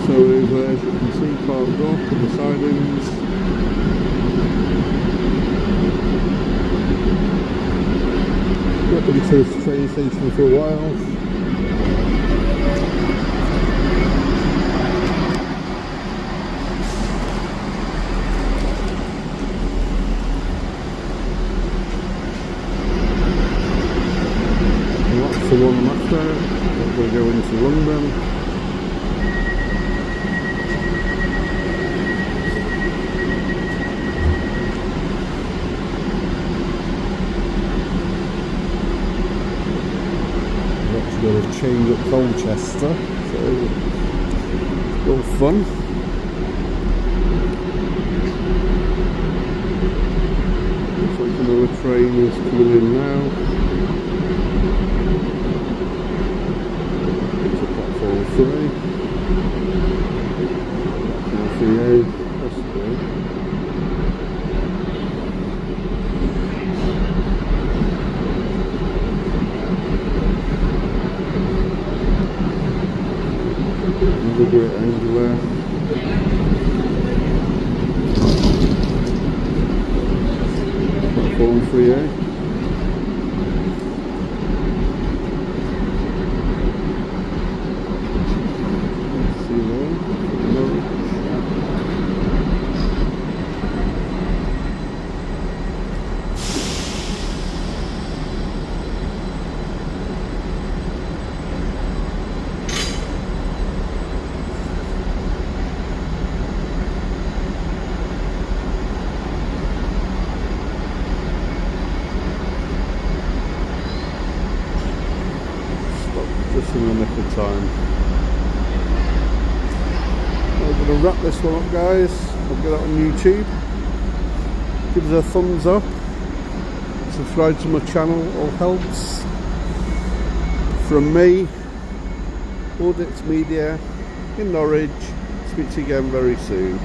So we've, as you can see, parked up in the sidings. Not been to this train station for a while. The one I'm after, I'm going to go into London. I'm actually going to change up Colchester, so it's all fun. Looks like another train is coming in now. Three. A, possibly. Another great angle there. Platform 3A. Just in the nick of time. I'm going to wrap this one up, guys. I'll get it on YouTube. Give us a thumbs up. Subscribe to my channel, all helps. From me, Audits Media in Norwich. Speak to you again very soon.